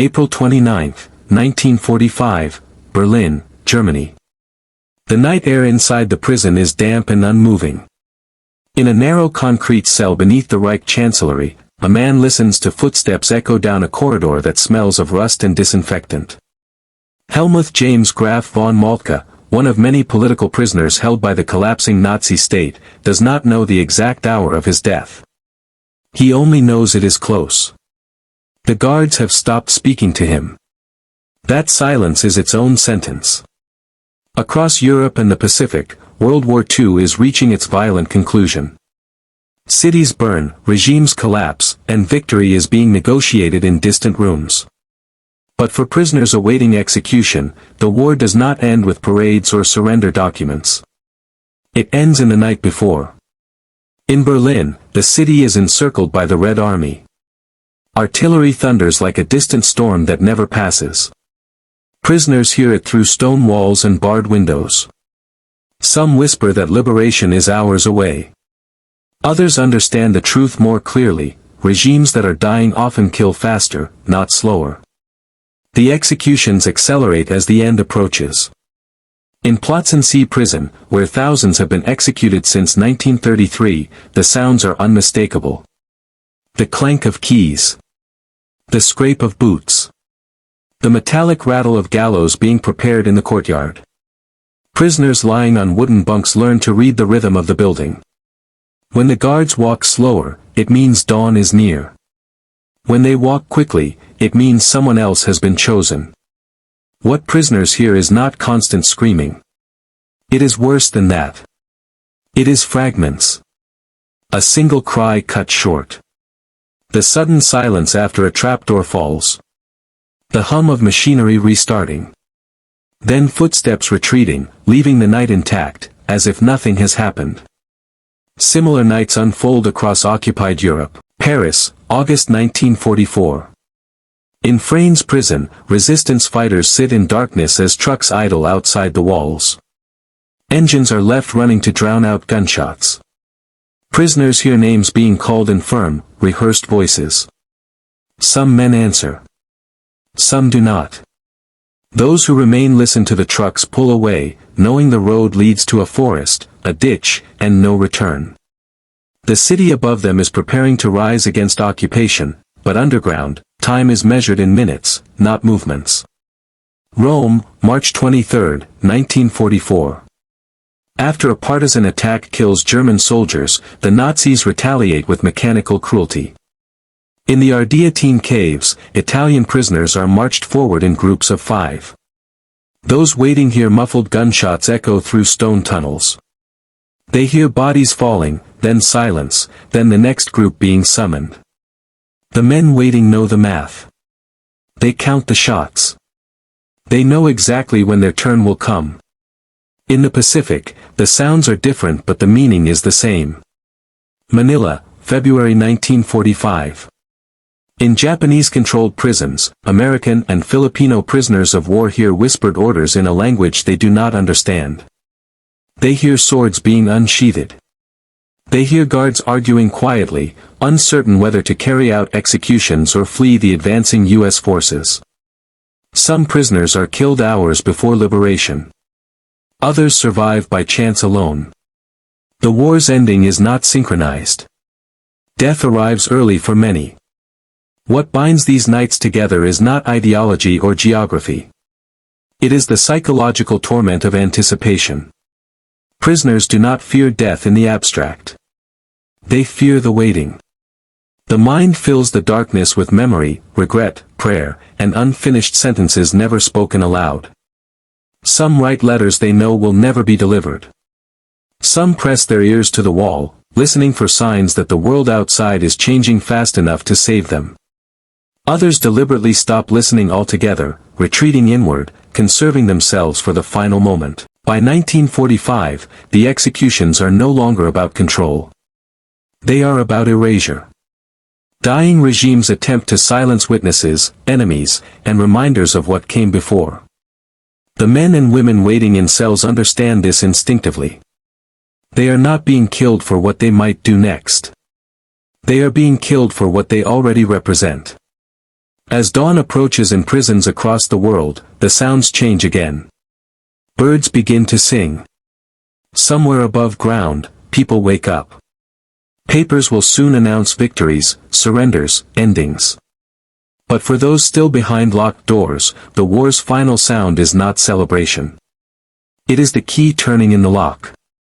April 29, 1945, Berlin, Germany. The night air inside the prison is damp and unmoving. In a narrow concrete cell beneath the Reich Chancellery, a man listens to footsteps echo down a corridor that smells of rust and disinfectant. Helmuth James Graf von Moltke, one of many political prisoners held by the collapsing Nazi state, does not know the exact hour of his death. He only knows it is close. The guards have stopped speaking to him. That silence is its own sentence. Across Europe and the Pacific, World War II is reaching its violent conclusion. Cities burn, regimes collapse, and victory is being negotiated in distant rooms. But for prisoners awaiting execution, the war does not end with parades or surrender documents. It ends in the night before. In Berlin, the city is encircled by the Red Army. Artillery thunders like a distant storm that never passes. Prisoners hear it through stone walls and barred windows. Some whisper that liberation is hours away. Others understand the truth more clearly: regimes that are dying often kill faster, not slower. The executions accelerate as the end approaches. In Plötzensee prison, where thousands have been executed since 1933, the sounds are unmistakable. The clank of keys. The scrape of boots. The metallic rattle of gallows being prepared in the courtyard. Prisoners lying on wooden bunks learn to read the rhythm of the building. When the guards walk slower, it means dawn is near. When they walk quickly, it means someone else has been chosen. What prisoners hear is not constant screaming. It is worse than that. It is fragments. A single cry cut short. The sudden silence after a trapdoor falls. The hum of machinery restarting. Then footsteps retreating, leaving the night intact, as if nothing has happened. Similar nights unfold across occupied Europe. Paris, August 1944. In Fraynes prison, resistance fighters sit in darkness as trucks idle outside the walls. Engines are left running to drown out gunshots. Prisoners hear names being called in firm, rehearsed voices. Some men answer. Some do not. Those who remain listen to the trucks pull away, knowing the road leads to a forest, a ditch, and no return. The city above them is preparing to rise against occupation, but underground, time is measured in minutes, not movements. Rome, March 23, 1944. After a partisan attack kills German soldiers, the Nazis retaliate with mechanical cruelty. In the Ardeatine caves, Italian prisoners are marched forward in groups of 5. Those waiting hear muffled gunshots echo through stone tunnels. They hear bodies falling, then silence, then the next group being summoned. The men waiting know the math. They count the shots. They know exactly when their turn will come. In the Pacific, the sounds are different but the meaning is the same. Manila, February 1945. In Japanese-controlled prisons, American and Filipino prisoners of war hear whispered orders in a language they do not understand. They hear swords being unsheathed. They hear guards arguing quietly, uncertain whether to carry out executions or flee the advancing U.S. forces. Some prisoners are killed hours before liberation. Others survive by chance alone. The war's ending is not synchronized. Death arrives early for many. What binds these nights together is not ideology or geography. It is the psychological torment of anticipation. Prisoners do not fear death in the abstract. They fear the waiting. The mind fills the darkness with memory, regret, prayer, and unfinished sentences never spoken aloud. Some write letters they know will never be delivered. Some press their ears to the wall, listening for signs that the world outside is changing fast enough to save them. Others deliberately stop listening altogether, retreating inward, conserving themselves for the final moment. By 1945, the executions are no longer about control. They are about erasure. Dying regimes attempt to silence witnesses, enemies, and reminders of what came before. The men and women waiting in cells understand this instinctively. They are not being killed for what they might do next. They are being killed for what they already represent. As dawn approaches in prisons across the world, the sounds change again. Birds begin to sing. Somewhere above ground, people wake up. Papers will soon announce victories, surrenders, endings. But for those still behind locked doors, the war's final sound is not celebration. It is the key turning in the lock.